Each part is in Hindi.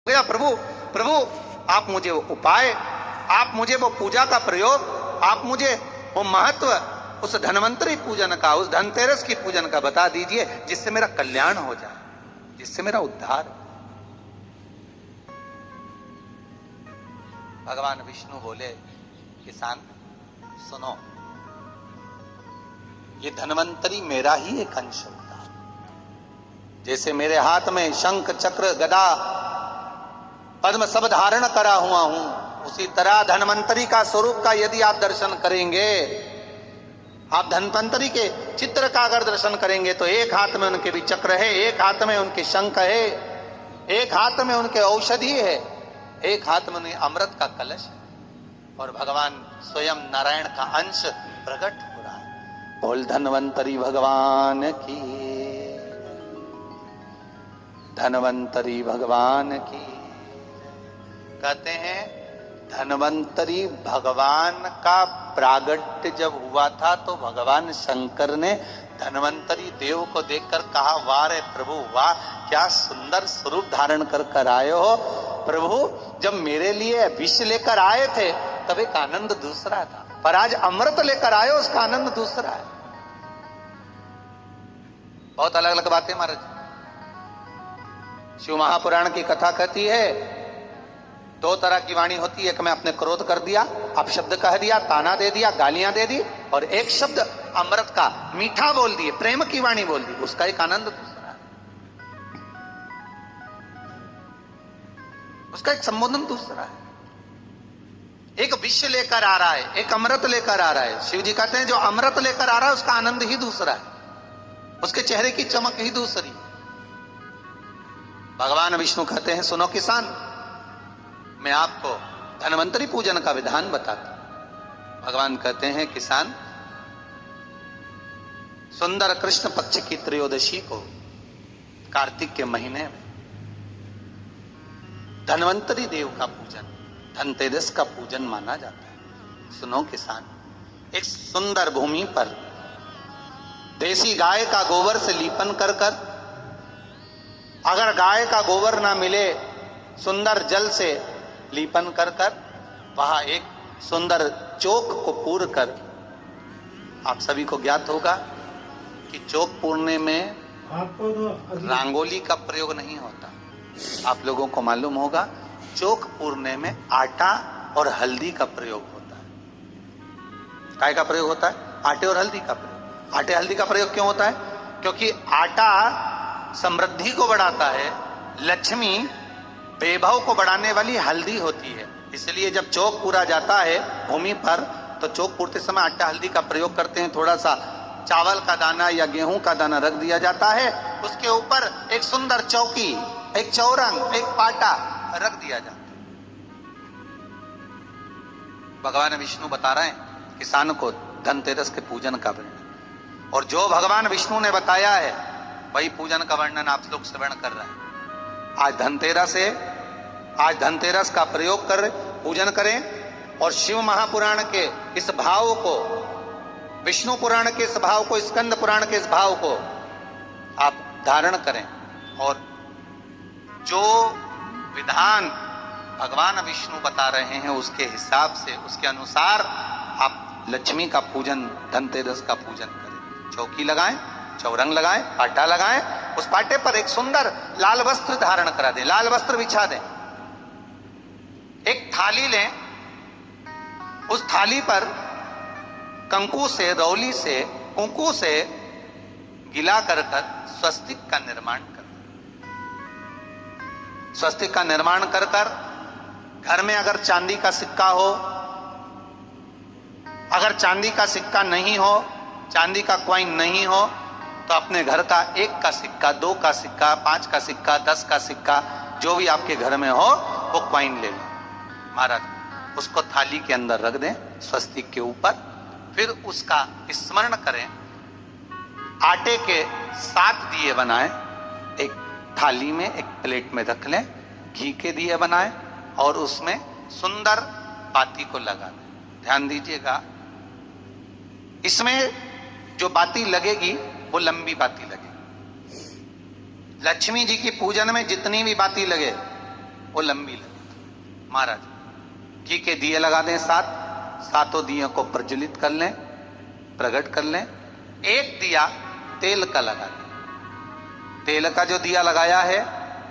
गया। प्रभु प्रभु आप मुझे वो उपाय, आप मुझे वो पूजा का प्रयोग, आप मुझे वो महत्व उस धन्वंतरी पूजन का, उस धनतेरस की पूजन का बता दीजिए, जिससे मेरा कल्याण हो जाए, जिससे मेरा उद्धार हो। भगवान विष्णु बोले, किसान सुनो, ये धन्वंतरी मेरा ही एक अंश होता है। जैसे मेरे हाथ में शंख चक्र गदा पद्म सब धारण करा हुआ हूं, उसी तरह धन्वंतरी का स्वरूप का यदि आप दर्शन करेंगे, आप धन्वंतरी के चित्र का अगर दर्शन करेंगे तो एक हाथ में उनके भी चक्र है, एक हाथ में उनके शंख है, एक हाथ में उनके औषधि है, एक हाथ में उन्हें अमृत का कलश है, और भगवान स्वयं नारायण का अंश प्रकट हो रहा है। बोल धन्वंतरी भगवान की, धन्वंतरी भगवान की। कहते हैं धन्वंतरी भगवान का प्रागट्य जब हुआ था तो भगवान शंकर ने धन्वंतरी देव को देखकर कहा, वाह रे प्रभु वाह, क्या सुंदर स्वरूप धारण कर आए हो प्रभु। जब मेरे लिए विष लेकर आए थे तब एक आनंद दूसरा था, पर आज अमृत लेकर आए हो, उसका आनंद दूसरा है। बहुत अलग अलग बातें महाराज। शिव महापुराण की कथा कहती है, दो तरह की वाणी होती है, एक में आपने क्रोध कर दिया, अपशब्द कह दिया, ताना दे दिया, गालियां दे दी, और एक शब्द अमृत का मीठा बोल दिए, प्रेम की वाणी बोल दी, उसका एक आनंद दूसरा है, उसका एक संबोधन दूसरा है। एक विष लेकर आ रहा है, एक अमृत लेकर आ रहा है। शिव जी कहते हैं जो अमृत लेकर आ रहा है उसका आनंद ही दूसरा है, उसके चेहरे की चमक ही दूसरी। भगवान विष्णु कहते हैं, सुनो किसान, मैं आपको धन्वंतरी पूजन का विधान बताता हूं। भगवान कहते हैं, किसान, सुंदर कृष्ण पक्ष की त्रयोदशी को कार्तिक के महीने में धन्वंतरी देव का पूजन, धनतेरस का पूजन माना जाता है। सुनो किसान, एक सुंदर भूमि पर देसी गाय का गोबर से लीपन कर कर, अगर गाय का गोबर ना मिले, सुंदर जल से लीपन कर कर, वहां एक सुंदर चौक को पूर कर, आप सभी को ज्ञात होगा कि चौक पूरने में रंगोली का प्रयोग नहीं होता। आप लोगों को मालूम होगा चौक पूरने में आटा और हल्दी का प्रयोग होता है। काय का प्रयोग होता है? आटे और हल्दी का प्रयोग। आटे हल्दी का प्रयोग क्यों होता है? क्योंकि आटा समृद्धि को बढ़ाता है, लक्ष्मी वैभव को बढ़ाने वाली हल्दी होती है। इसलिए जब चौक पूरा जाता है भूमि पर, तो चौक पूरते समय आटा हल्दी का प्रयोग करते हैं। थोड़ा सा चावल का दाना या गेहूं का दाना रख दिया जाता है, उसके ऊपर एक सुंदर चौकी, एक चौरंग, एक पाटा रख दिया जाता है। भगवान विष्णु बता रहे हैं किसान को धनतेरस के पूजन का वर्णन, और जो भगवान विष्णु ने बताया है वही पूजन का वर्णन आप लोग श्रवण कर रहे हैं। आज धनतेरस है, आज धनतेरस का प्रयोग कर पूजन करें, और शिव महापुराण के इस भाव को, विष्णु पुराण के इस भाव को, स्कंद पुराण के इस भाव को आप धारण करें, और जो विधान भगवान विष्णु बता रहे हैं उसके हिसाब से, उसके अनुसार आप लक्ष्मी का पूजन, धनतेरस का पूजन करें। चौकी लगाएं, चौरंग लगाएं, पाटा लगाएं, उस पाटे पर एक सुंदर लाल वस्त्र धारण करा दें, लाल वस्त्र बिछा दें। एक थाली लें, उस थाली पर कंकु से, रौली से, कुंकू से गिला कर स्वस्तिक का निर्माण कर, स्वस्तिक का निर्माण कर घर में अगर चांदी का सिक्का हो, अगर चांदी का सिक्का नहीं हो, चांदी का कॉइन नहीं हो, तो अपने घर का 1 का सिक्का, 2 का सिक्का, 5 का सिक्का, 10 का सिक्का, जो भी आपके घर में हो वो कॉइन ले लो महाराज, उसको थाली के अंदर रख दें स्वस्तिक के ऊपर। फिर उसका स्मरण करें, आटे के 7 दिए बनाएं, एक थाली में, एक प्लेट में रख लें, घी के दिए बनाएं और उसमें सुंदर बाती को लगा दें। ध्यान दीजिएगा, इसमें जो बाती लगेगी वो लंबी बाती लगेगी। लक्ष्मी जी की पूजन में जितनी भी बाती लगे वो लंबी लगे। महाराज घी के दिए लगा दें 7, सातों दियों को प्रज्वलित कर लें, प्रकट कर लें। एक दिया तेल का लगा दें। तेल का जो दिया लगाया है,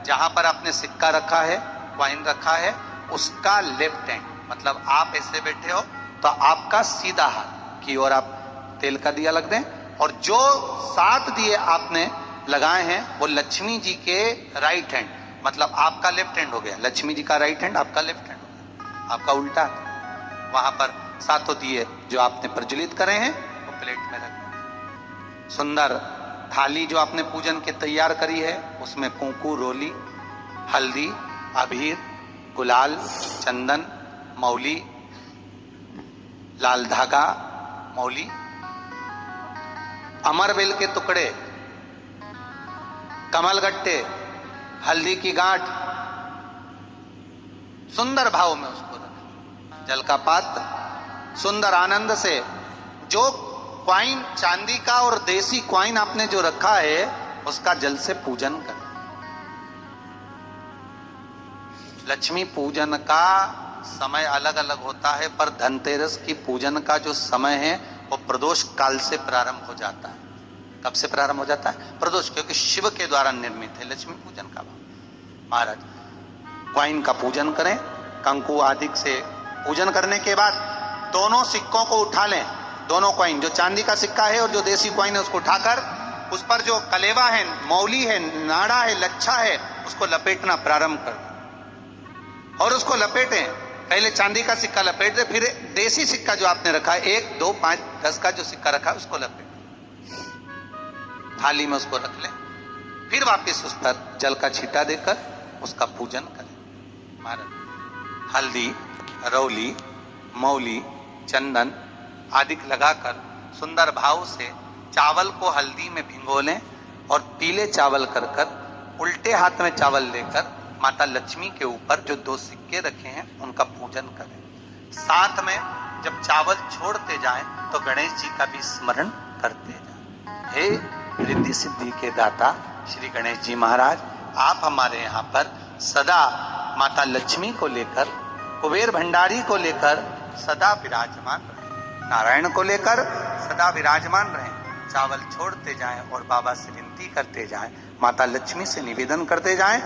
जहां पर आपने सिक्का रखा है, कॉइन रखा है, उसका लेफ्ट हैंड, मतलब आप ऐसे बैठे हो तो आपका सीधा हाथ की ओर आप तेल का दिया लग दें। और जो 7 दिए आपने लगाए हैं वो लक्ष्मी जी के राइट हैंड, मतलब आपका लेफ्ट हैंड हो गया, लक्ष्मी जी का राइट हैंड, आपका लेफ्ट हैंड हो गया, आपका उल्टा। वहां पर 7 दिए जो आपने प्रज्वलित करे हैं वो प्लेट में रखें। सुंदर थाली जो आपने पूजन के तैयार करी है, उसमें कुंकू, रोली, हल्दी, अबीर, गुलाल, चंदन, मौली, लाल धागा, मौली, अमरबेल के टुकड़े, कमलगट्टे, हल्दी की गांठ, सुंदर भाव में उसको रखें। जल का पात्र सुंदर आनंद से, जो क्वाइन चांदी का और देसी क्वाइन आपने जो रखा है उसका जल से पूजन करें। लक्ष्मी पूजन का समय अलग अलग होता है, पर धनतेरस की पूजन का जो समय है वो प्रदोष काल से प्रारंभ हो जाता है। कब से प्रारंभ हो जाता है? प्रदोष, क्योंकि शिव के द्वारा निर्मित है लक्ष्मी पूजन का भाव। महाराज क्वाइन का पूजन करें, कंकु आदि से पूजन करने के बाद दोनों सिक्कों को उठा लें। दोनों कॉइन, जो चांदी का सिक्का है और जो देसी कॉइन है, उसको उठाकर उस पर जो कलेवा है, मौली है, नाड़ा है, लच्छा है, उसको लपेटना प्रारंभ कर दें और उसको लपेटें। पहले चांदी का सिक्का लपेट दे, फिर देसी सिक्का जो आपने रखा है 1, 2, 5, 10 का जो सिक्का रखा है उसको लपेट थाली में उसको रख लें। फिर वापस उस पर जल का छींटा देकर उसका पूजन करें। महाराज हल्दी, रौली, मौली, चंदन आदि लगाकर सुंदर भाव से चावल को हल्दी में भिगो लें और पीले चावल कर कर उल्टे हाथ में चावल लेकर माता लक्ष्मी के ऊपर जो 2 सिक्के रखे हैं उनका पूजन करें। साथ में जब चावल छोड़ते जाएं तो गणेश जी का भी स्मरण करते जाएं। हे रिद्धि सिद्धि के दाता श्री गणेश जी महाराज, आप हमारे यहाँ पर सदा माता लक्ष्मी को लेकर, कुबेर भंडारी को लेकर सदा विराजमान रहे, नारायण को लेकर सदा विराजमान रहे। चावल छोड़ते जाएं और बाबा से विनती करते जाएं, माता लक्ष्मी से निवेदन करते जाएं